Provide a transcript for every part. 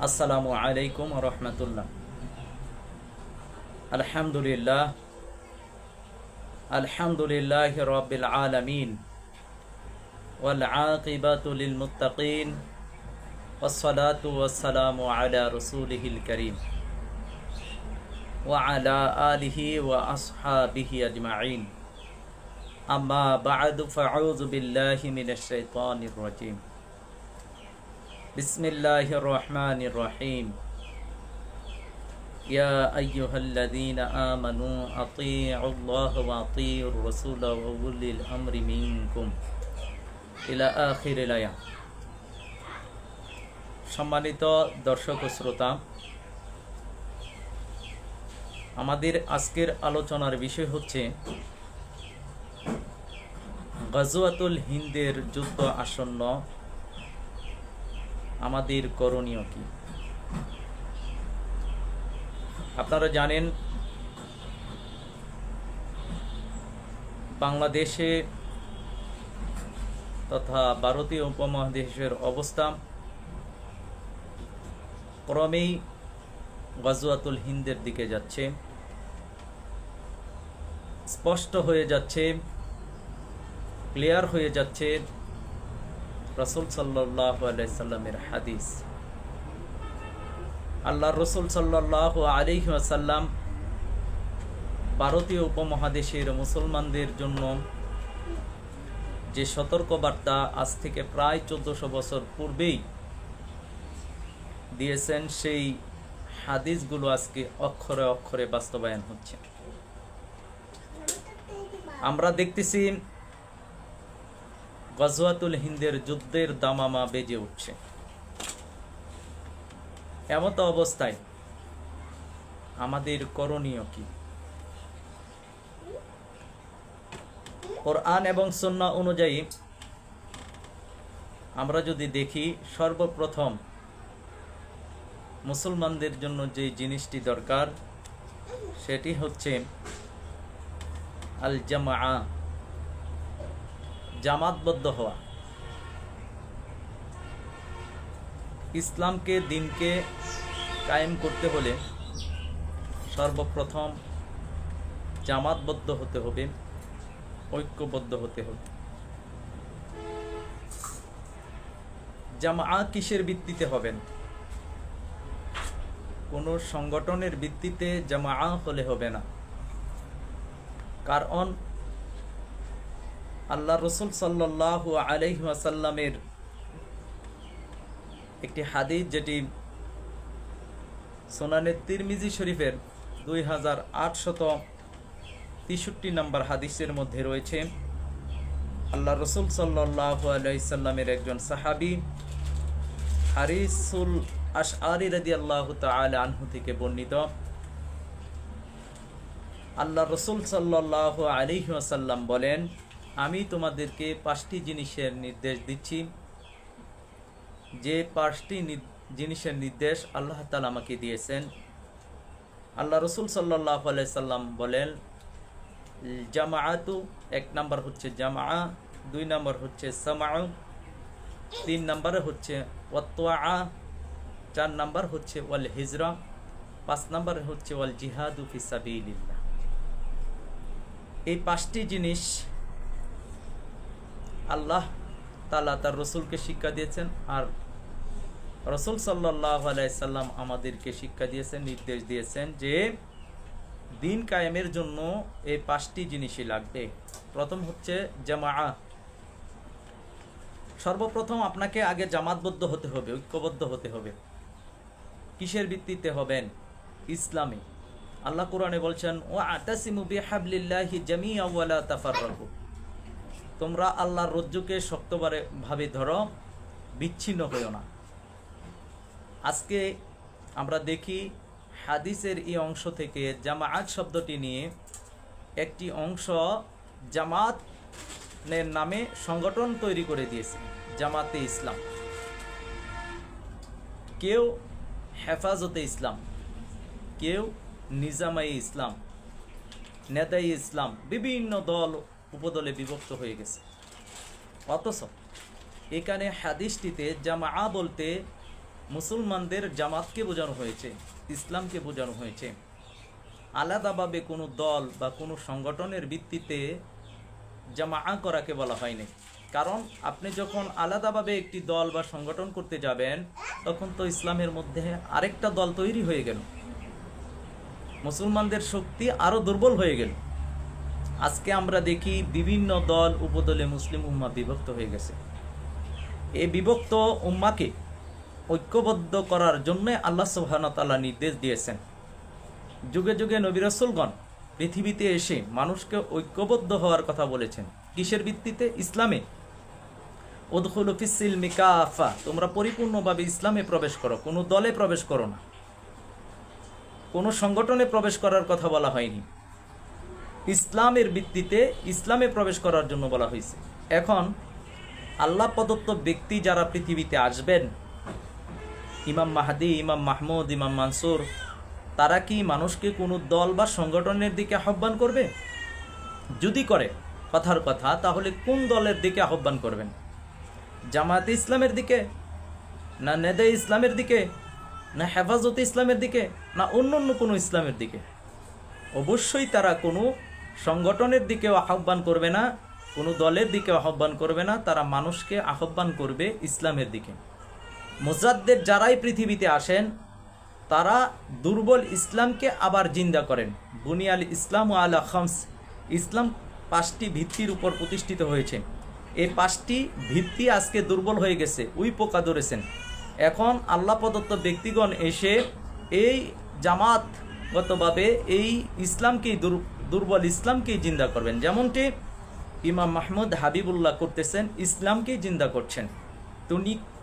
আসসালামু আলাইকুম ওয়া রাহমাতুল্লাহ। আলহামদুলিল্লাহ, আলহামদুলিল্লাহি রাব্বিল আলামিন, ওয়াল আকিবাতু লিল মুত্তাকিন, ওয়াসসালাতু ওয়াসসালামু আলা রাসূলিহিল কারীম ওয়া আলা আলিহি ওয়া আসহাবিহি আজমাইন। আম্মা বা'দু, ফাআউযু বিল্লাহি মিনাশ শাইতানির রাজীম। বিসমিল্লাহির রহমানির রহিম। ইয়া আইয়ুহাল্লাযীনা আমানু আতিউল্লাহ ওয়া আতিউর রাসূল ওয়া উলিল আমরি মিনকুম ইলা আখিরিল আয়াত। সম্মানিত দর্শক ও শ্রোতা, আমাদের আজকের আলোচনার বিষয় হচ্ছে গাজওয়াতুল হিন্দের যুদ্ধ আসন্ন, আমাদের করণীয় কি? আপনারা জানেন, বাংলাদেশে তথা ভারতীয় উপমহাদেশের অবস্থা ক্রমেই গাজওয়াতুল হিন্দের দিকে যাচ্ছে, স্পষ্ট হয়ে যাচ্ছে, ক্লিয়ার হয়ে যাচ্ছে রাসূল সাল্লাল্লাহু আলাইহি সাল্লামের হাদিস। আল্লাহর রাসূল সাল্লাল্লাহু আলাইহি ওয়াসাল্লাম ভারতীয় উপমহাদেশের মুসলমানদের জন্য যে সতর্কবার্তা আজ থেকে প্রায় 1400 বছর পূর্বেই দিয়েছেন, সেই হাদিসগুলো আজকে অক্ষরে অক্ষরে বাস্তবায়ন হচ্ছে। আমরা দেখতেছি গাজওয়াতুল হিন্দের যুদ্ধের দামামা বেজে উঠছে। এমত অবস্থায় আমাদের করণীয় কি? কোরআন এবং সুন্নাহ অনুযায়ী আমরা যদি দেখি, সর্বপ্রথম মুসলমানদের জন্য যে জিনিসটি দরকার সেটি হচ্ছে আল জামাআ, জামাতবদ্ধ হওয়া। ইসলামকে, দিনকে কায়েম করতে হলে সর্বপ্রথম জামাতবদ্ধ হতে হবে, ঐক্যবদ্ধ হতে হবে। জামাআ কিসের ভিত্তিতে হবেন? কোন সংগঠনের ভিত্তিতে জামাআ হলে হবে না। কারণ আল্লাহ রাসূল সাল্লাল্লাহু আলাইহি ওয়াসাল্লামের একটি হাদিস, যেটি সুনানে তিরমিজি শরীফের 2863 নম্বর হাদিসের মধ্যে রয়েছে। আল্লাহ রাসূল সাল্লাল্লাহু আলাইহি সাল্লামের একজন সাহাবী হারিসুল আশআরী রাদিয়াল্লাহু তাআলা আনহু থেকে বর্ণিত, আল্লাহ রাসূল সাল্লাল্লাহু আলাইহি ওয়াসাল্লাম বলেন, আমি তোমাদেরকে 5টি জিনিসের নির্দেশ দিচ্ছি, যে 5টি জিনিসের নির্দেশ আল্লাহ তাআলা আমাকে দিয়েছেন। আল্লাহ রাসূল সাল্লাল্লাহু আলাইহি সাল্লাম বলেন, জামাআতু, 1 নাম্বার হচ্ছে জামাআ, 2 নাম্বার হচ্ছে সামাউ, 3 নাম্বারে হচ্ছে ওয়াত্তাআ, 4 নাম্বার হচ্ছে ওয়াল হিজরা, 5 নাম্বারে হচ্ছে ওয়াল জিহাদু ফি সাবিলিল্লাহ। এই 5টি জিনিস আল্লাহ তাআলা তার রাসূলকে শিক্ষা দিয়েছেন, আর রাসূল সাল্লাল্লাহু আলাইহি সাল্লাম আমাদেরকে শিক্ষা দিয়েছেন, নির্দেশ দিয়েছেন যে দিন কায়েমের জন্য এই 5টি জিনিসই লাগবে। প্রথম হচ্ছে জামাআ। সর্বপ্রথম আপনাকে আগে জামাতবদ্ধ হতে হবে, ঐক্যবদ্ধ হতে হবে। কিসের ভিত্তিতে হবেন? ইসলামে। আল্লাহ কোরআনে বলছেন, ওয়াতাসিমু বিহাবলিল্লাহি জামিআ ওয়া লা তাফাররাকু, তোমরা আল্লাহর রজ্জুকে শক্তভাবে ধরো, বিচ্ছিন্ন হইও না। আজকে আমরা দেখি হাদিসের এই অংশ থেকে জামাআত শব্দটি নিয়ে একটি অংশ জামাতের নামে সংগঠন তৈরি করে দিয়েছে, জামাতে ইসলাম। কেউ হেফাজতে ইসলাম, কেউ নিজামাই ইসলাম, নেতাই ইসলাম, বিভিন্ন দল উপদলে বিভক্ত হয়ে গেছে। অথচ এখানে হাদিসটিতে জামা বলতে মুসলমানদের জামাতকে বোঝানো হয়েছে, ইসলামকে বোঝানো হয়েছে। আলাদাভাবে কোনো দল বা কোনো সংগঠনের ভিত্তিতে জামা করাকে বলা হয়নি। কারণ আপনি যখন আলাদাভাবে একটি দল বা সংগঠন করতে যাবেন, তখন তো ইসলামের মধ্যে আরেকটা দল তৈরি হয়ে গেল, মুসলমানদের শক্তি আরো দুর্বল হয়ে গেল। আজকে আমরা দেখি বিভিন্ন দল উপদলে মুসলিম উম্মাহ বিভক্ত হয়ে গেছে। এই বিভক্ত উম্মাকে ঐক্যবদ্ধ করার জন্য আল্লাহ সুবহানাহু ওয়া তাআলা নির্দেশ দিয়েছেন। যুগে যুগে নবী রাসূলগণ পৃথিবীতে এসে মানুষকে ঐক্যবদ্ধ হওয়ার কথা বলেছেন। কিসের ভিত্তিতে? ইসলামে। উদখুলু ফিস-সিলমি কাফা, তোমরা পরিপূর্ণভাবে ইসলামে প্রবেশ করো, কোনো দলে প্রবেশ করো না, কোনো সংগঠনে প্রবেশ করার কথা বলা হয়নি। ইসলামের ভিত্তিতে ইসলামে প্রবেশ করার জন্য বলা হয়েছে। এখন আল্লাহ প্রদত্ত ব্যক্তি যারা পৃথিবীতে আসবেন, ইমাম মাহদি, ইমাম মাহমুদ, ইমাম মানসুর, তারা কি মানুষকে কোনো দল বা সংগঠনের দিকে আহ্বান করবে? যদি করে কথার কথা, তাহলে কোন দলের দিকে আহ্বান করবেন? জামায়াতে ইসলামের দিকে, না নেদে ইসলামের দিকে, না হেফাজতে ইসলামের দিকে, না অন্য অন্য কোনো ইসলামের দিকে? অবশ্যই তারা কোনো সংগঠনের দিকেও আহ্বান করবে না, কোনো দলের দিকেও আহ্বান করবে না, তারা মানুষকে আহ্বান করবে ইসলামের দিকে। মুজাদ্দিদ যারাই পৃথিবীতে আসেন, তারা দুর্বল ইসলামকে আবার জিন্দা করেন। বুনিয়াল ইসলাম আলা খামস, ইসলাম 5টি ভিত্তির উপর প্রতিষ্ঠিত হয়েছে। এই 5টি ভিত্তি আজকে দুর্বল হয়ে গেছে, উই পোকা ধরেছেন। এখন আল্লাহ প্রদত্ত ব্যক্তিগণ এসে এই জামাতগতভাবে এই ইসলামকেই দুর্বল ইসলামকেই জিন্দা করবেন। যেমনটি ইমাম মাহমুদ হাবিবুল্লাহ করতেছেন, ইসলামকেই জিন্দা করছেন।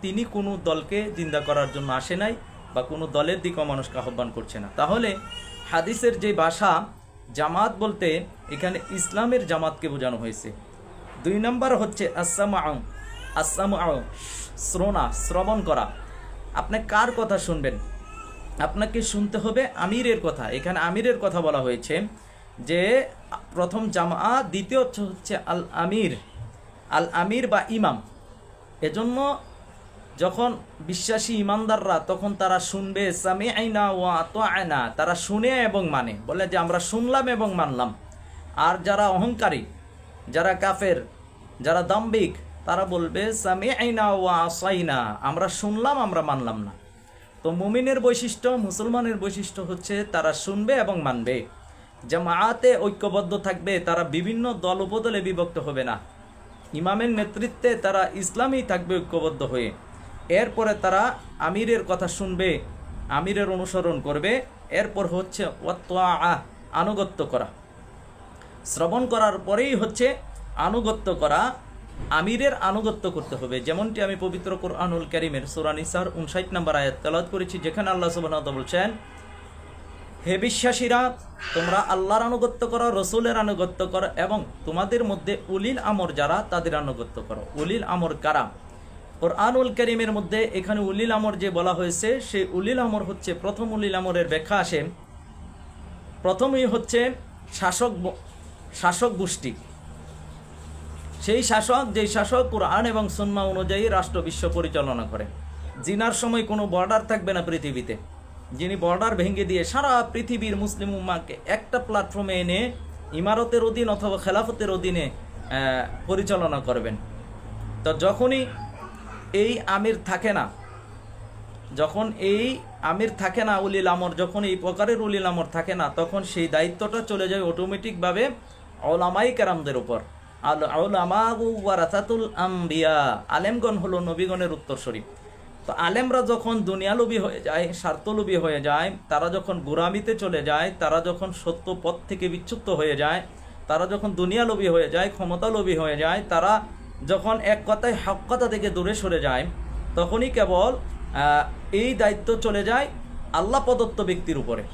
তিনি কোনো দলকে জিন্দা করার জন্য আসে নাই, বা কোনো দলের দিকেও মানুষকে আহ্বান করছে না। তাহলে হাদিসের যে ভাষা জামাত বলতে এখানে ইসলামের জামাতকে বোঝানো হয়েছে। 2 নম্বর হচ্ছে আসসামাউ, শ্রবণ করা। আপনি কার কথা শুনবেন? আপনাকে শুনতে হবে আমিরের কথা। এখানে আমিরের কথা বলা হয়েছে যে প্রথম জামা, দ্বিতীয় হচ্ছে আল আমির বা ইমাম। এজন্য যখন বিশ্বাসী ইমানদাররা, তখন তারা শুনবে সামিআনা ওয়া আতা'না, তারা শুনে এবং মানে, বলে যে আমরা শুনলাম এবং মানলাম। আর যারা অহংকারী, যারা কাফের, যারা দাম্ভিক, তারা বলবে সামিআনা ওয়া আসাইনা, আমরা শুনলাম, আমরা মানলাম না। তো মুমিনের বৈশিষ্ট্য, মুসলমানের বৈশিষ্ট্য হচ্ছে তারা শুনবে এবং মানবে। জামাআতে ঐক্যবদ্ধ থাকবে, তারা বিভিন্ন দল উপদলে বিভক্ত হবে না। ইমামের নেতৃত্বে তারা ইসলামেই থাকবে ঐক্যবদ্ধ হয়ে। এরপরে তারা আমিরের কথা শুনবে, আমিরের অনুসরণ করবে। এরপর হচ্ছে আনুগত্য করা। শ্রবণ করার পরেই হচ্ছে আনুগত্য করা। আমিরের আনুগত্য করতে হবে। যেমনটি আমি পবিত্র কোরআনুল কারীমের সূরা নিসার 59 নম্বর আয়াত তেলাওয়াত করেছি, যেখানে আল্লাহ সুবহানাহু ওয়া তাআলা বলছেন, হে বিশ্বাসীরা, তোমরা আল্লাহর আনুগত্য করো, রসুলের আনুগত্য করো, এবং তোমাদের মধ্যে উলিল আমর যারা, তাদের আনুগত্য করো। উলিল আমর কারা? কোরআনুল কারীমের মধ্যে এখানে উলিল আমর যে বলা হয়েছে, সেই উলিল আমর হচ্ছে, প্রথম উলিল আমরের ব্যাখ্যা আসে, প্রথমেই হচ্ছে শাসক গোষ্ঠী। সেই শাসক, যেই শাসক কোরআন এবং সুন্নাহ অনুযায়ী রাষ্ট্র বিশ্ব পরিচালনা করে। জিনার সময় কোনো বর্ডার থাকবে না পৃথিবীতে, যিনি বর্ডার ভেঙে দিয়ে সারা পৃথিবীর মুসলিম উম্মাহকে একটা প্ল্যাটফর্মে এনে ইমারতের অধীন অথবা খেলাফতের অধীনে পরিচালনা করবেন। তো যখনই এই আমির থাকে না, যখন এই আমির থাকে না, উলিল আমর, যখন এই প্রকারের উলিল আমর থাকে না, তখন সেই দায়িত্বটা চলে যায় অটোমেটিকভাবে উলামায়ে কেরামদের উপর। আল উলামা ওয়ারাসাতুল আম্বিয়া, আলেমগণ হলো নবীগণের উত্তরসূরি। তো আলেমরা যখন দুনিয়ালোভী হয়ে যায়, স্বার্থলোভী হয়ে যায়, তারা যখন গোলামিতে চলে যায়, তারা যখন সত্য পথ থেকে বিচ্যুত হয়ে যায়, তারা যখন দুনিয়ালোভী হয়ে যায়, ক্ষমতালোভী হয়ে যায়, তারা যখন এক কথায় হক কথা থেকে দূরে সরে যায়, তখনই কেবল এই দায়িত্ব চলে যায় আল্লাহ প্রদত্ত ব্যক্তির উপরে।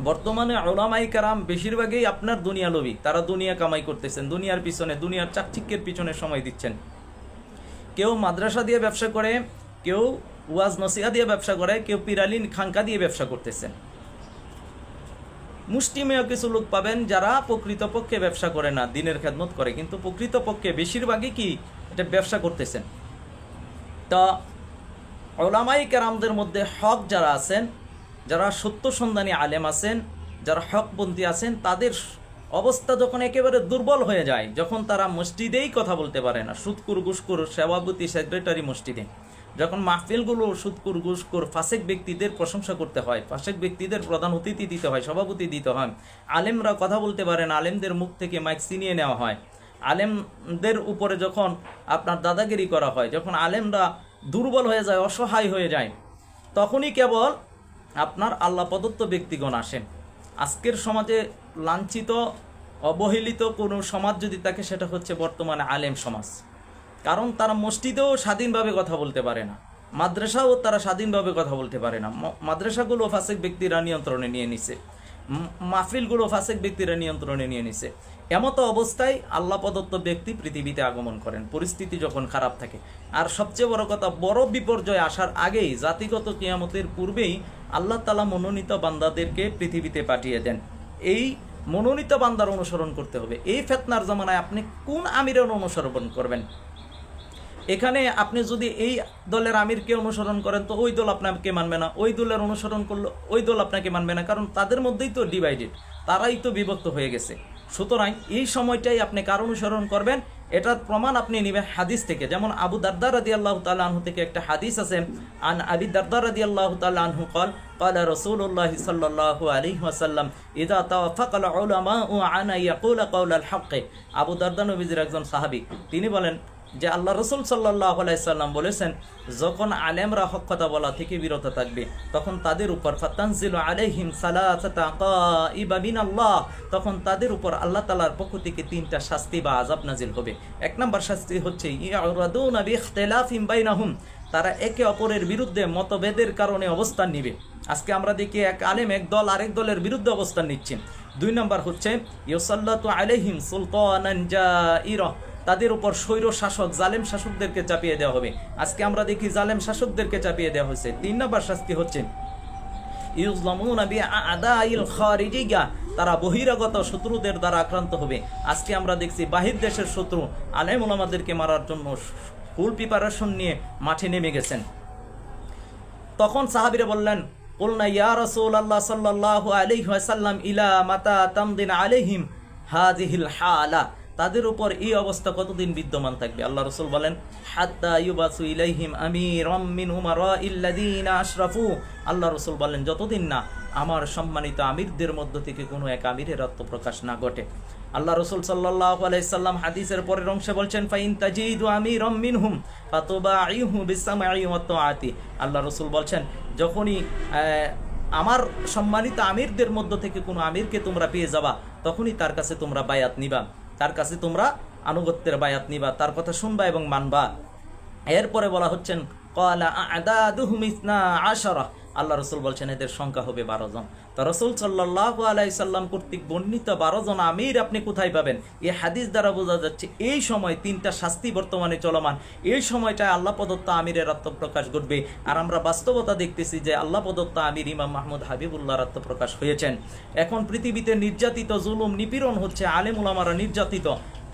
বর্তমানে উলামায়ে কেরাম বেশিরভাগই আপনার দুনিয়ালোভী। তারা দুনিয়া কামাই করতেছেন, দুনিয়ার পিছনে, দুনিয়ার চাকচিক্যের পিছনে সময় দিচ্ছেন। কেউ মাদ্রাসা দিয়ে ব্যবসা করে, কেউ ওয়াজ নসিহা দিয়ে ব্যবসা করে, কেউ পিরালিন খাঙ্কা দিয়ে ব্যবসা করতেছেন। মুষ্টিমেয় কিছু লোক পাবেন যারা প্রকৃতপক্ষে ব্যবসা করে না, দিনের খেদমত করে, কিন্তু প্রকৃতপক্ষে বেশিরভাগই কি এটা ব্যবসা করতেছেন। তা উলামায়ে কেরামদের মধ্যে হক যারা আছেন, যারা সত্য সন্ধানী আলেম আছেন, যারা হকপন্থী আছেন, তাদের অবস্থা যখন একেবারে দুর্বল হয়ে যায়, যখন তারা মসজিদেই কথা বলতে পারে না, সুদকুর ঘুষখোর সভাপতি সেক্রেটারি মসজিদে, যখন মাহফিলগুলো সুদকুর ঘুষখোর ফাসেক ব্যক্তিদের প্রশংসা করতে হয়, ফাসেক ব্যক্তিদের প্রধান অতিথি দিতে হয়, সভাপতি দিতে হয়, আলেমরা কথা বলতে পারেন, আলেমদের মুখ থেকে মাইক ছিনিয়ে নেওয়া হয়, আলেমদের উপরে যখন আপনার দাদাগিরি করা হয়, যখন আলেমরা দুর্বল হয়ে যায়, অসহায় হয়ে যায়, তখনই কেবল আপনার আল্লাহ প্রদত্ত ব্যক্তিগণ আসেন। আজকের সমাজে লাঞ্ছিত অবহেলিত কোনো সমাজ যদি থাকে, সেটা হচ্ছে বর্তমানে আলেম সমাজ। কারণ তারা মসজিদেও স্বাধীনভাবে কথা বলতে পারে না, মাদ্রাসাও তারা স্বাধীনভাবে কথা বলতে পারে না। মাদ্রাসাগুলো ফাসেক ব্যক্তিরা নিয়ন্ত্রণে নিয়ে নিছে, মাহফিলগুলো ফাসেক ব্যক্তিরা নিয়ন্ত্রণে নিয়ে নিছে। এমতো অবস্থায় আল্লাহ প্রদত্ত ব্যক্তি পৃথিবীতে আগমন করেন পরিস্থিতি যখন খারাপ থাকে। আর সবচেয়ে বড় কথা, বড় বিপর্যয় আসার আগেই, জাতিগত কিয়ামতের পূর্বেই আল্লাহ তাআলা মনোনীত বান্দাদেরকে পৃথিবীতে পাঠিয়ে দেন। এই মনোনীত বান্দার অনুসরণ করতে হবে। এই ফিতনার জামানায় আপনি কোন আমিরের অনুসরণ করবেন? এখানে আপনি যদি এই দলের আমিরকে অনুসরণ করেন তো ওই দল আপনাকে মানবে না, ওই দলের অনুসরণ করলে ওই দল আপনাকে মানবে না, কারণ তাদের মধ্যেই তো ডিভাইডেড, তারাই তো বিভক্ত হয়ে গেছে। সুতরাং এই সময়টাই আপনি কার অনুসরণ করবেন, এটার প্রমাণ আপনি নেবেন হাদিস থেকে। যেমন আবু দারদা রাদিয়াল্লাহু তাআলা আনহু থেকে একটা হাদিস আছে, আন আবি দারদা রাদিয়াল্লাহু তাআলা আনহু قال قال رسول الله صلى الله عليه وسلم اذا توافق العلماء عن يقول قول الحق। আবু দারদা নবীজির একজন সাহাবী, তিনি বলেন যে আল্লাহ রসুল সাল্লাল্লাহু আলাইহি সাল্লাম বলেছেন, যখন আলেমরা হক কথা বলা থেকে বিরত থাকবে, তখন তাদের উপর ফাতানজিলু আলাইহিম সালাসাতা কাইবা মিনাল্লাহ, তখন তাদের উপর আল্লাহ তাআলার পক্ষ থেকে 3টা শাস্তি বা আযাব নাজিল হবে। 1 নম্বর শাস্তি হচ্ছে ইয়ারাদুনা বিইখতিলাফিম বাইনাহুম, তারা একে অপরের বিরুদ্ধে মতভেদের কারণে অবস্থান নিবে। আজকে আমরা দেখি এক আলেম এক দল আরেক দলের বিরুদ্ধে অবস্থান নিচ্ছে। 2 নম্বর হচ্ছে ইউসাল্লাতু আলাইহিম সুলতানান জাইরা, তাদের উপর স্বৈর শাসক জালেম শাসকদেরকে চাপিয়ে দেওয়া হবে। আজকে আমরা দেখি জালেম শাসকদেরকে চাপিয়ে দেওয়া হয়েছে। 3 নম্বর শাস্তি হচ্ছে ইউজলামুনা বিআদাইল খারিজিয়া, তারা বহিরাগত শত্রুদের দ্বারা আক্রান্ত হবে। আজকে আমরা দেখছি বাহির দেশের শত্রু আলেম ওলামাদেরকে মারার জন্য ফুল প্রিপারেশন নিয়ে মাঠে নেমে গেছেন। তখন সাহাবীরা বললেন, কুলনা ইয়া রাসূলুল্লাহ সাল্লাল্লাহু আলাইহি ওয়াসাল্লাম ইলা মাতা তামদিন আলাইহিম হাযিহিল হালা, তাদের উপর এই অবস্থা কতদিন বিদ্যমান থাকবে? আল্লাহ রসুল বলেন, হাত্তা ইউবাসু ইলাইহিম আমিরাম মিন উমারাইল্লাযীনা আশরাফু, আল্লাহ রসুল বলেন যতদিন না আমার সম্মানিত আমিরদের মধ্য থেকে কোনো এক আমিরের আত্মপ্রকাশ না ঘটে। আল্লাহ রসুল সাল্লাল্লাহু আলাইহি সাল্লাম হাদিসের পরের অংশে বলছেন, ফাইন তাজিদু আমিরাম মিনহুম ফাতুবাইহু বিসমাই ওয়া তাআতি, আল্লাহ রসুল বলছেন যখনই আমার সম্মানিত আমিরদের মধ্য থেকে কোনো আমিরকে তোমরা পেয়ে যাবা, তখনই তার কাছে তোমরা বায়াত নিবা, তার কাছে তোমরা আনুগত্যের বায়াত নিবা, তার কথা শুনবা এবং মানবা। এরপরে বলা হচ্ছেন ক্বালা আ'দাদুহুম 12, আল্লাহ রসুল বলছেন এদের সংখ্যা হবে 12 জন। তো রসুল সাল্লাল্লাহু আলাইহি সাল্লাম কর্তৃক বর্ণিত 12 জন আমির আপনি কোথায় পাবেন? এই হাদিস দ্বারা বোঝা যাচ্ছে এই সময় 3টা শাস্তি বর্তমানে চলমান, এই সময়টায় আল্লাহ প্রদত্ত আমিরের আত্মপ্রকাশ ঘটবে। আর আমরা বাস্তবতা দেখতেছি যে আল্লাহ প্রদত্ত আমির ইমাম মাহমুদ হাবিবুল্লাহর আত্মপ্রকাশ হয়েছেন। এখন পৃথিবীতে নির্যাতিত, জুলুম, নিপীড়ন হচ্ছে, আলেম উলামারা নির্যাতিত,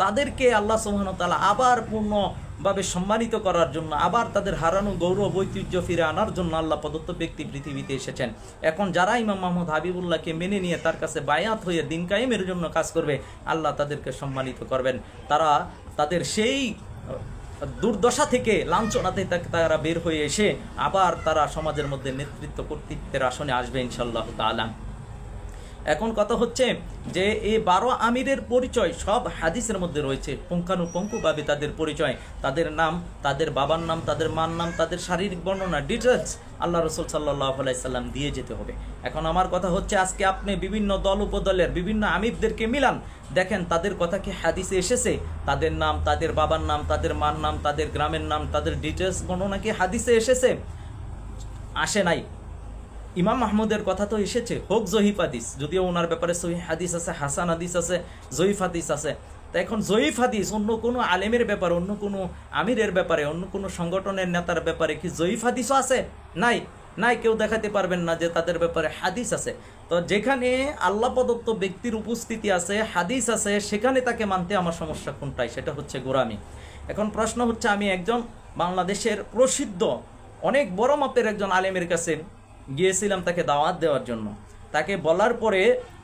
তাদেরকে আল্লাহ সুবহানাহু ওয়া তাআলা আবার পূর্ণভাবে সম্মানিত করার জন্য, আবার তাদের হারানো গৌরব ঐতিহ্য ফিরে আনার জন্য আল্লাহ প্রদত্ত ব্যক্তি পৃথিবীতে এসেছেন। এখন যারা ইমাম মাহমুদ হাবিবুল্লাহকে মেনে নিয়ে তার কাছে বায়াত হয়ে দিন কায়েমের জন্য কাজ করবে, আল্লাহ তাদেরকে সম্মানিত করবেন। তারা তাদের সেই দুর্দশা থেকে, লাঞ্ছনা থেকে তারা বের হয়ে এসে আবার তারা সমাজের মধ্যে নেতৃত্ব কর্তৃত্বের আসনে আসবে ইনশাআল্লাহ তাআলা। এখন কথা হচ্ছে যে এই 12 আমিরের পরিচয় সব হাদিসের মধ্যে রয়েছে, পুঙ্খানুপুঙ্খভাবে তাদের পরিচয়, তাদের নাম, তাদের বাবার নাম, তাদের মার নাম, তাদের শারীরিক বর্ণনা, ডিটেলস আল্লাহ রসুল সাল্লাল্লাহু আলাইহি সাল্লাম দিয়ে যেতে হবে। এখন আমার কথা হচ্ছে, আজকে আপনি বিভিন্ন দল উপদলের বিভিন্ন আমিরদেরকে মিলান, দেখেন তাদের কথা কি হাদিসে এসেছে? তাদের নাম, তাদের বাবার নাম, তাদের মার নাম, তাদের গ্রামের নাম, তাদের ডিটেলস বর্ণনা কি হাদিসে এসেছে? আসে নাই। ইমাম মাহমুদের কথা তো এসেছে, হোক জয়ীফ হাদিস, যদিও ওনার ব্যাপারে সহিহ হাদিস আছে, হাসান হাদিস আছে, জয়ীফ হাদিস আছে। তা এখন জয়ীফ হাদিস অন্য কোনো আলেমের ব্যাপারে, অন্য কোনো আমিরের ব্যাপারে, অন্য কোনো সংগঠনের নেতার ব্যাপারে কি জয়ীফ হাদিসও আছে? নাই, নাই, কেউ দেখাতে পারবেন না যে তাদের ব্যাপারে হাদিস আছে। তো যেখানে আল্লাহ প্রদত্ত ব্যক্তির উপস্থিতি আছে, হাদিস আছে, সেখানে তাকে মানতে আমার সমস্যা কোনটাই? সেটা হচ্ছে গোরামি। এখন প্রশ্ন হচ্ছে, আমি একজন বাংলাদেশের প্রসিদ্ধ অনেক বড় মাপের একজন আলেমের কাছে গিয়েছিলাম তাকে দাওয়াত দেওয়ার জন্য। তাকে বলার পরে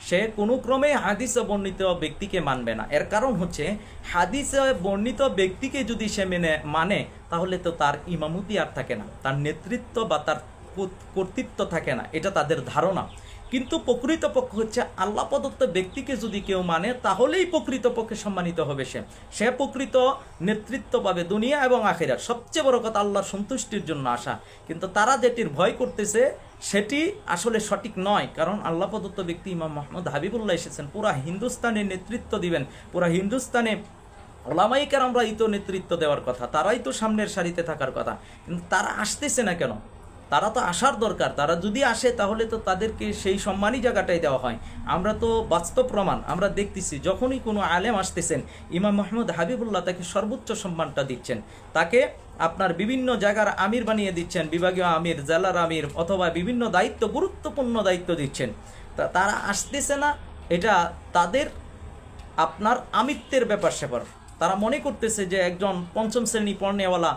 সে কোনো ক্রমে হাদিসে বর্ণিত ব্যক্তিকে মানবে না। এর কারণ হচ্ছে, হাদিসে বর্ণিত ব্যক্তিকে যদি সে মানে তাহলে তো তার ইমামতি আর থাকে না, তার নেতৃত্ব বা তার কর্তৃত্ব থাকে না, এটা তাদের ধারণা। কিন্তু প্রকৃতপক্ষ হচ্ছে, আল্লাহ প্রদত্ত ব্যক্তিকে যদি কেউ মানে তাহলেই প্রকৃতপক্ষে সম্মানিত হবে। সে প্রকৃত নেতৃত্ব পাবে দুনিয়া এবং আখিরাত। সবচেয়ে বড় কথা আল্লাহর সন্তুষ্টির জন্য আসা। কিন্তু তারা যেটির ভয় করতেছে সেটি আসলে সঠিক নয়। কারণ আল্লাহ প্রদত্ত ব্যক্তি ইমাম মোহাম্মদ হাবিবুল্লাহ এসেছেন, পুরা হিন্দুস্তানে নেতৃত্ব দিবেন, পুরা হিন্দুস্তানে ওলামায়ে কেরামরাই তো নেতৃত্ব দেওয়ার কথা, তারাই তো সামনের সারিতে থাকার কথা। কিন্তু তারা আসতেছে না কেন? তারা তো আসার দরকার। তারা যদি আসে তাহলে তো তাদেরকে সেই সম্মানী জায়গাটাই দেওয়া হয়। আমরা তো বাস্তব প্রমাণ আমরা দেখতেছি, যখনই কোনো আলেম আসতেছেন ইমাম মোহাম্মদ হাবিবুল্লাহ তাকে সর্বোচ্চ সম্মানটা দিচ্ছেন, তাকে আপনার বিভিন্ন জায়গার আমির বানিয়ে দিচ্ছেন, বিভাগীয় আমির, জেলার আমির, অথবা বিভিন্ন দায়িত্ব, গুরুত্বপূর্ণ দায়িত্ব দিচ্ছেন। তারা আসতেছে না, এটা তাদের আপনার আমিত্বের ব্যাপার স্যাপার। তারা মনে করতেছে যে একজন পঞ্চম শ্রেণী পড়নেওয়ালা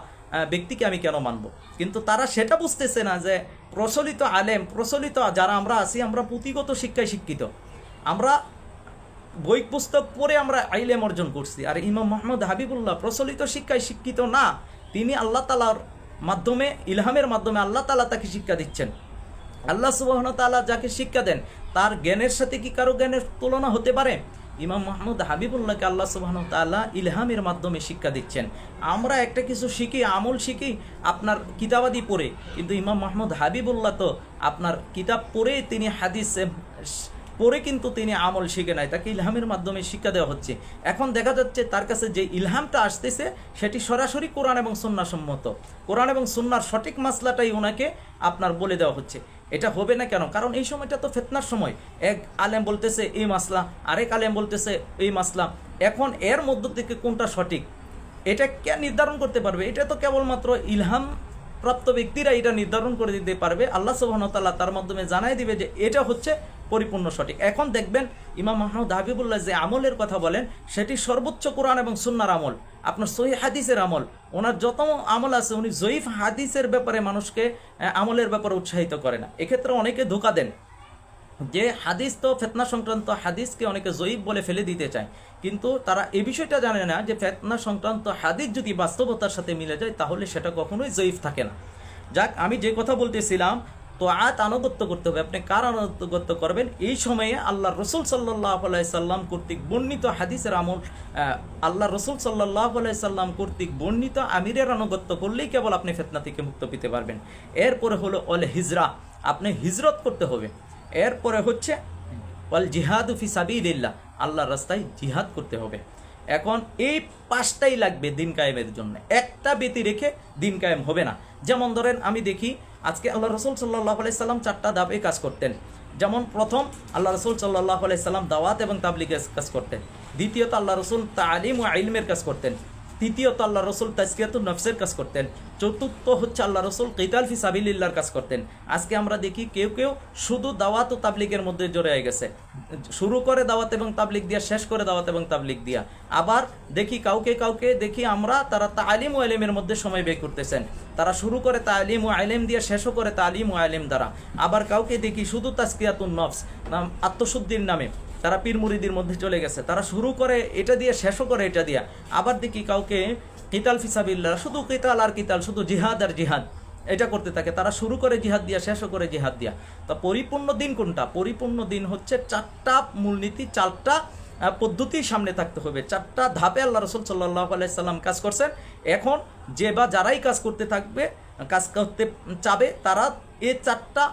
ব্যক্তিকে আমি কেন মানব। কিন্তু তারা সেটা বুঝতেছে না যে প্রচলিত আলেম, প্রচলিত যারা আমরা আছি, আমরা পুঁথিগত শিক্ষায় শিক্ষিত, আমরা বই পুস্তক পড়ে আমরা ইলম অর্জন করছি। আর ইমাম মোহাম্মদ হাবিবুল্লাহ প্রচলিত শিক্ষায় শিক্ষিত না, তিনি আল্লাহ তাআলার মাধ্যমে, ইলহামের মাধ্যমে আল্লাহ তাআলা তাকে শিক্ষা দিচ্ছেন। আল্লাহ সুবহানাহু ওয়া তাআলা যাকে শিক্ষা দেন তার জ্ঞানের সাথে কি কারো জ্ঞানের তুলনা হতে পারে? ইমাম মোহাম্মদ হাবিবুল্লাহকে আল্লাহ সুবহানাহু ওয়া তাআলা ইলহামের মাধ্যমে শিক্ষা দিচ্ছেন। আমরা একটা কিছু শিখি, আমল শিখি আপনার কিতাবাদি পড়ে, কিন্তু ইমাম মোহাম্মদ হাবিবুল্লাহ তো আপনার কিতাব পড়ে, তিনি হাদিস পড়ে কিন্তু তিনি আমল শিখে নাই, তাকে ইলহামের মাধ্যমে শিক্ষা দেওয়া হচ্ছে। এখন দেখা যাচ্ছে তার কাছে যে ইলহামটা আসতেছে সেটি সরাসরি কোরআন এবং সুন্নাহ সম্মত। কোরআন এবং সুন্নাহর সঠিক মাসলাটাই ওনাকে আপনার বলে দেওয়া হচ্ছে। এটা হবে না কেন? কারণ এই সময়টা তো ফিতনার সময়। এক আলেম বলতেছে এই মাসলা, আরেক আলেম বলতেছে এই মাসলা। এখন এর মধ্য থেকে কোনটা সঠিক এটা কে নির্ধারণ করতে পারবে? এটা তো কেবলমাত্র ইলহাম প্রাপ্ত ব্যক্তিরা এটা নির্ধারণ করে দিতে পারবে। আল্লাহ সুবহানাহু ওয়া তাআলা তার মাধ্যমে জানাই দিবে যে এটা হচ্ছে পরিপূর্ণ সঠিক। এখন দেখবেন ইমাম মোহাম্মদ হাবিবুল্লাহ যে আমলের কথা বলেন সেটি সর্বোচ্চ কোরআন এবং সুন্নাহর আমল, আপনার সহিহ হাদিসের আমল। ওনার যত আমল আছে উনি জয়ীফ হাদিসের ব্যাপারে মানুষকে আমলের ব্যাপারে উৎসাহিত করে না। এক্ষেত্রে অনেকে ধোঁকা দেন যে হাদিস তো ফিতনা সংক্রান্ত হাদিসকে অনেকে জয়ীফ বলে ফেলে দিতে চায়, কিন্তু তারা এই বিষয়টা জানে না যে ফিতনা সংক্রান্ত হাদিস যদি বাস্তবতার সাথে মিলে যায় তাহলে সেটা কখনোই জয়ীফ থাকে না। যাক, আমি যে কথা বলতেছিলাম, তো আনুগত্য করতে হবে। আপনি কার আনুগত্য করবেন? এই সময়ে আল্লাহ রসুল সাল্লাল্লাহু আলাইহি সাল্লাম কর্তৃক বর্ণিত হাদিসের আমল, আল্লাহ রসুল সাল্লাল্লাহু আলাইহি সাল্লাম কর্তৃক বর্ণিত আমিরের আনুগত্য করলেই কেবল আপনি ফিতনা থেকে মুক্ত পেতে পারবেন। এরপরে হলো অল হিজরা, আপনি হিজরত করতে হবে। এরপরে হচ্ছে ওয়াল জিহাদু ফি সাবিলিল্লাহ, আল্লাহর রাস্তায় জিহাদ করতে হবে। এখন এই পাঁচটাই লাগবে দিন কায়েমের জন্য, একটা ব্যতি রেখে দিন কায়েম হবে না। যেমন ধরেন আমি দেখি আজকে আল্লাহ রসুল সাল্লাল্লাহু আলাইহি সাল্লাম 4টা ধাপে কাজ করতেন। যেমন প্রথম আল্লাহ রসুল সাল্লাল্লাহু আলাইহি সাল্লাম দাওয়াত এবং তাবলীগের কাজ করতেন। দ্বিতীয়ত আল্লাহ রসুল তালিম ও ইলমের কাজ করতেন। তৃতীয়ত আল্লাহ রসুল তাজকিয়াতুন নফসের কাজ করতেন। চতুর্থ হচ্ছে আল্লাহ রসুল কিতাল ফি সাবিলিল্লাহর কাজ করতেন। আজকে আমরা দেখি কেউ কেউ শুধু দাওয়াত ও তাবলীগের মধ্যে জড়ে গেছে, শুরু করে দাওয়াত এবং তাবলীগ দিয়া, শেষ করে দাওয়াত এবং তাবলীগ দিয়া। আবার দেখি কাউকে দেখি আমরা তারা তালিম ও ইলমের মধ্যে সময় ব্যয় করতেছেন, তারা শুরু করে তালিম ও ইলম দিয়ে, শেষও করে তালিম ও ইলম দ্বারা। আবার কাউকে দেখি শুধু তাজকিয়াতুন নফস, আত্মশুদ্ধির নামে তারা পীর মুরিদির মধ্যে চলে গেছে, তারা শুরু করে এটা দিয়ে, শেষও করে এটা দিয়া। আবার দেখি কাউকে কিতাল ফি সাবিলিল্লাহ, শুধু কিতাল আর কিতাল, শুধু জিহাদ আর জিহাদ, এটা করতে থাকে। তারা শুরু করে জিহাদ দিয়া, শেষও করে জিহাদ দিয়া। তা পরিপূর্ণ দিন কোনটা? পরিপূর্ণ দিন হচ্ছে 4টা মূলনীতি, 4টা পদ্ধতির সামনে থাকতে হবে। 4টা ধাপে আল্লাহ রসুল সাল্লাল্লাহু আলাইহি সাল্লাম কাজ করছেন। এখন যে বা যারাই কাজ করতে থাকবে, কাজ করতে চাবে, তারা এই 4টা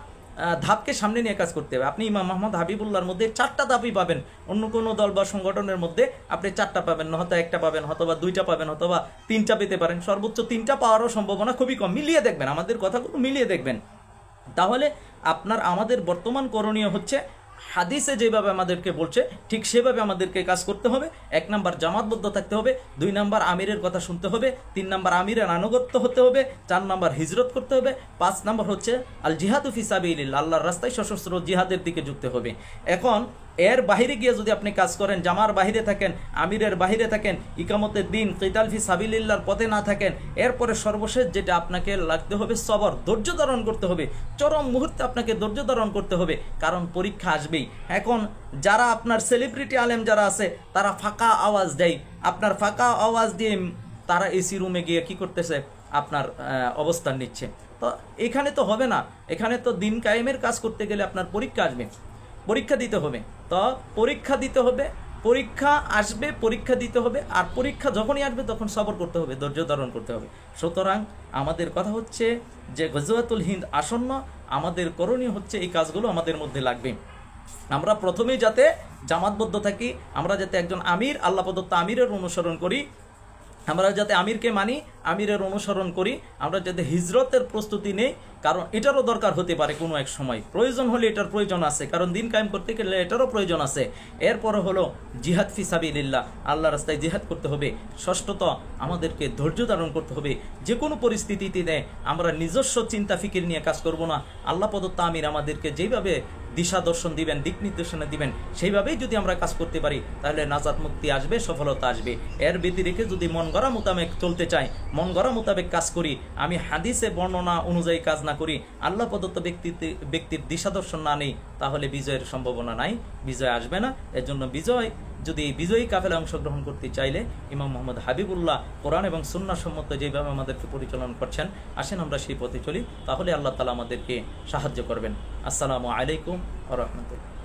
ধাপকে সামনে নিয়ে কাজ করতে হবে। আপনি ইমাম মোহাম্মদ হাবিবুল্লাহর মধ্যে 4টা ধাপই পাবেন, অন্য কোনো দল বা সংগঠনের মধ্যে আপনি 4টা পাবেন না, হয়তো 1টা পাবেন, অথবা 2টা পাবেন, অথবা 3টা পেতে পারেন। সর্বোচ্চ 3টা পাওয়ারও সম্ভাবনা খুবই কম। মিলিয়ে দেখবেন, আমাদের কথাগুলো মিলিয়ে দেখবেন, তাহলে আমাদের বর্তমান করণীয় হচ্ছে হাদিসে যেভাবে আমাদেরকে বলছে ঠিক সেভাবে আমাদেরকে কাজ করতে হবে। 1 নাম্বার জামাতবদ্ধ থাকতে হবে, 2 নাম্বার আমিরের কথা শুনতে হবে, 3 নাম্বার আমিরের আনুগত্য হতে হবে, 4 নাম্বার হিজরত করতে হবে, 5 নাম্বার হচ্ছে আল জিহাদু ফি সাবিলিল্লাহ, আল্লাহর রাস্তায় সশস্ত্র জিহাদের দিকে যুক্ত হবে। এখন এর বাহিরে গিয়ে যদি আপনি কাজ করেন, জামার বাহিরে থাকেন, আমিরের বাহিরে থাকেন, ইকামতের দিন কিতাল ফি সাবিলিল্লাহর পথে না থাকেন, এরপরে সর্বশেষ যেটা আপনাকে লাগতে হবে সবর, ধৈর্য ধারণ করতে হবে। চরম মুহূর্তে আপনাকে ধৈর্য ধারণ করতে হবে, কারণ পরীক্ষা আসবেই। এখন যারা আপনার সেলিব্রিটি আলেম যারা আছে, তারা ফাঁকা আওয়াজ দেয়, আপনার ফাঁকা আওয়াজ দিয়ে তারা এসি রুমে গিয়ে কি করতেছে, আপনার অবস্থান নিচ্ছে। তো এখানে তো হবে না, এখানে তো দিন কায়েমের কাজ করতে গেলে আপনার পরীক্ষা আসবে, পরীক্ষা দিতে হবে। তো পরীক্ষা দিতে হবে, পরীক্ষা আসবে, পরীক্ষা দিতে হবে। আর পরীক্ষা যখনই আসবে তখন সবর করতে হবে, ধৈর্য ধারণ করতে হবে। সুতরাং আমাদের কথা হচ্ছে যে গজওয়াতুল হিন্দ আসন্ন, আমাদের করণীয় হচ্ছে এই কাজগুলো আমাদের মধ্যে লাগবে। আমরা প্রথমেই যাতে জামাতবদ্ধ থাকি, আমরা যাতে একজন আমির, আল্লাহ প্রদত্ত আমিরের অনুসরণ করি, আমরা যাতে আমিরকে মানি, আমিরের অনুসরণ করি, আমরা যাতে হিজরতের প্রস্তুতি নেই, কারণ এটারও দরকার হতে পারে কোনো এক সময়, প্রয়োজন হলে এটার প্রয়োজন আছে, কারণ দিন কায়েম করতে গেলে এটারও প্রয়োজন আছে। এরপরে হলো জিহাদ ফি সাবিলিল্লাহ, আল্লাহ রাস্তায় জিহাদ করতে হবে। ষষ্ঠত, আমাদেরকে ধৈর্য ধারণ করতে হবে। যে কোনো পরিস্থিতিতে আমরা নিজস্ব চিন্তা ফিকির নিয়ে কাজ করব না। আল্লাহ প্রদত্ত আমির আমাদেরকে যেইভাবে দিশা দর্শন দিবেন, দিক নির্দেশনা দিবেন, সেইভাবেই যদি আমরা কাজ করতে পারি, তাহলে নাজাত মুক্তি আসবে, সফলতা আসবে। এর ব্যতিরেকে যদি মন গড়া মোতাবেক চলতে চাই, মন গড়া মোতাবেক কাজ করি, আমি হাদিসে বর্ণনা অনুযায়ী কাজ না করি, আল্লাহ প্রদত্ত ব্যক্তির দিশা দর্শন না নেই, তাহলে বিজয়ের সম্ভাবনা নাই, বিজয় আসবে না। এর জন্য যদি বিজয়ী কাফেলা অংশগ্রহণ করতে চাইলে ইমাম মোহাম্মদ হাবিবুল্লাহ কোরআন এবং সুন্নাহ সম্মত যেভাবে আমাদেরকে পরিচালনা করছেন, আসেন আমরা সেই পথে চলি, তাহলে আল্লাহ তাআলা আমাদেরকে সাহায্য করবেন। আসসালামু আলাইকুম ওয়া রাহমাতুল্লাহ।